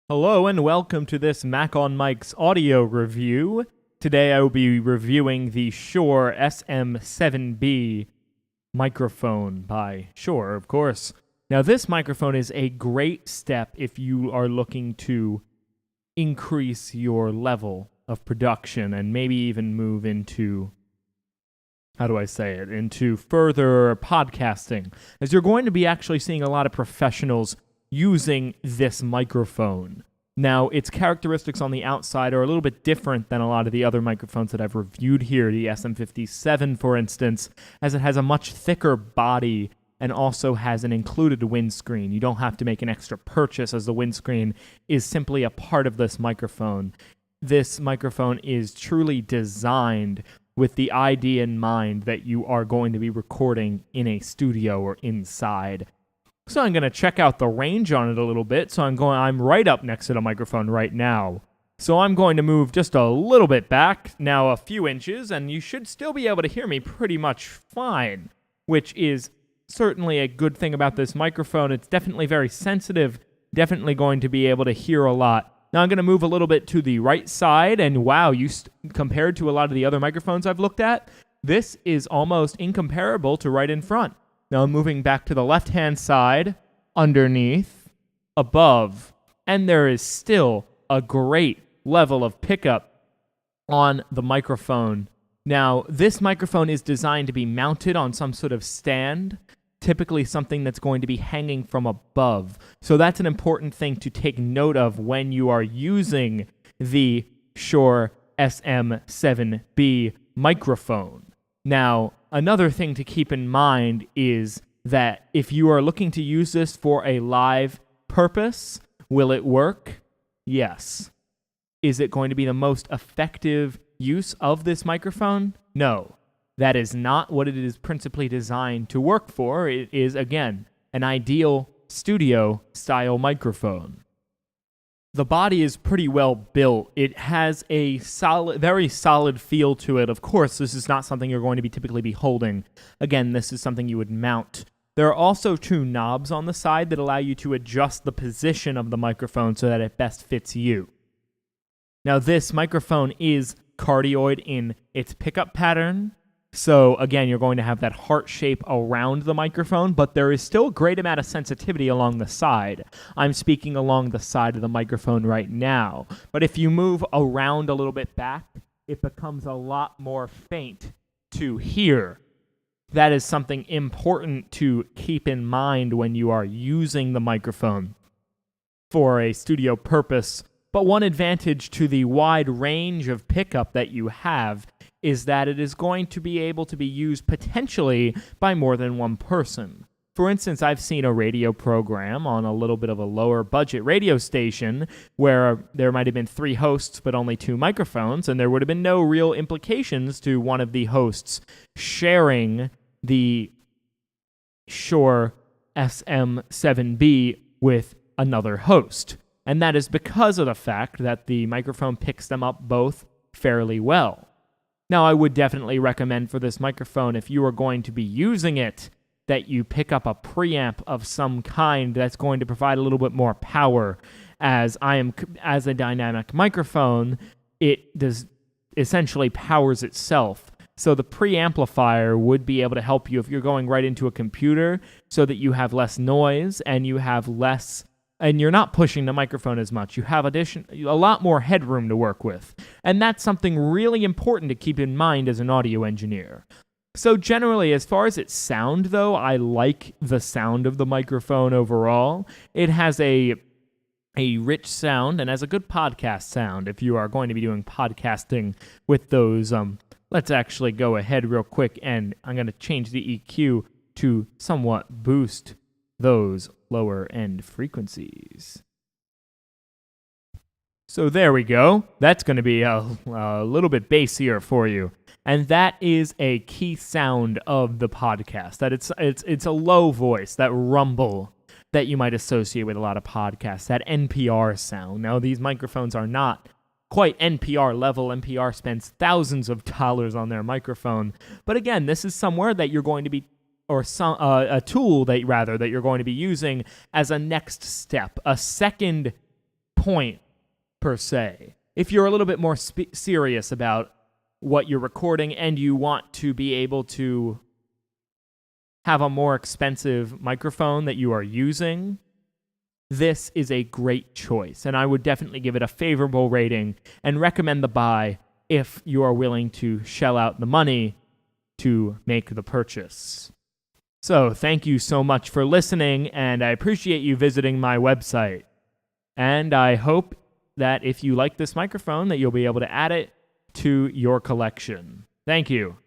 Hello and welcome to this Mac on Mike's audio review. Today I will be reviewing the Shure SM7B microphone by Shure, of course. Now this microphone is a great step if you are looking to increase your level of production and maybe even move into, into further podcasting, as you're going to be actually seeing a lot of professionals using this microphone. Now, its characteristics on the outside are a little bit different than a lot of the other microphones that I've reviewed here, the SM57, for instance, as it has a much thicker body and also has an included windscreen. You don't have to make an extra purchase, as the windscreen is simply a part of this microphone. This microphone is truly designed with the idea in mind that you are going to be recording in a studio or inside. So I'm going to check out the range on it a little bit. So I'm right up next to the microphone right now. So I'm going to move just a little bit back, now a few inches, and you should still be able to hear me pretty much fine, which is certainly a good thing about this microphone. It's definitely very sensitive, definitely going to be able to hear a lot. Now I'm going to move a little bit to the right side, and wow, compared to a lot of the other microphones I've looked at, this is almost incomparable to right in front. Now I'm moving back to the left-hand side, underneath, above, and there is still a great level of pickup on the microphone. Now, this microphone is designed to be mounted on some sort of stand, typically something that's going to be hanging from above. So that's an important thing to take note of when you are using the Shure SM7B microphone. Now, another thing to keep in mind is that if you are looking to use this for a live purpose, will it work? Yes. Is it going to be the most effective use of this microphone? No. That is not what it is principally designed to work for. It is, again, an ideal studio-style microphone. The body is pretty well built. It has a very solid feel to it. Of course, this is not something you're going to be typically be holding. Again, this is something you would mount. There are also two knobs on the side that allow you to adjust the position of the microphone so that it best fits you. Now, this microphone is cardioid in its pickup pattern. So, again, you're going to have that heart shape around the microphone, but there is still a great amount of sensitivity along the side. I'm speaking along the side of the microphone right now. But if you move around a little bit back, it becomes a lot more faint to hear. That is something important to keep in mind when you are using the microphone for a studio purpose. But one advantage to the wide range of pickup that you have is that it is going to be able to be used potentially by more than one person. For instance, I've seen a radio program on a little bit of a lower budget radio station where there might have been 3 hosts but only 2 microphones, and there would have been no real implications to one of the hosts sharing the Shure SM7B with another host. And that is because of the fact that the microphone picks them up both fairly well. Now, I would definitely recommend for this microphone, if you are going to be using it, that you pick up a preamp of some kind that's going to provide a little bit more power. As a dynamic microphone, it does essentially powers itself. So the preamplifier would be able to help you if you're going right into a computer so that you have less noise and you have less, and you're not pushing the microphone as much. You have a lot more headroom to work with. And that's something really important to keep in mind as an audio engineer. So generally, as far as its sound, though, I like the sound of the microphone overall. It has a rich sound and has a good podcast sound if you are going to be doing podcasting with those. Let's actually go ahead real quick, and I'm going to change the EQ to somewhat boost those lower end frequencies. So there we go. That's going to be a little bit bassier for you. And that is a key sound of the podcast. That it's a low voice, that rumble that you might associate with a lot of podcasts, that NPR sound. Now, these microphones are not quite NPR level. NPR spends thousands of dollars on their microphone. But again, this is somewhere that you're going to be a tool that you're going to be using as a next step, a second point, per se. If you're a little bit more serious about what you're recording and you want to be able to have a more expensive microphone that you are using, this is a great choice. And I would definitely give it a favorable rating and recommend the buy if you are willing to shell out the money to make the purchase. So thank you so much for listening, and I appreciate you visiting my website. And I hope that if you like this microphone, that you'll be able to add it to your collection. Thank you.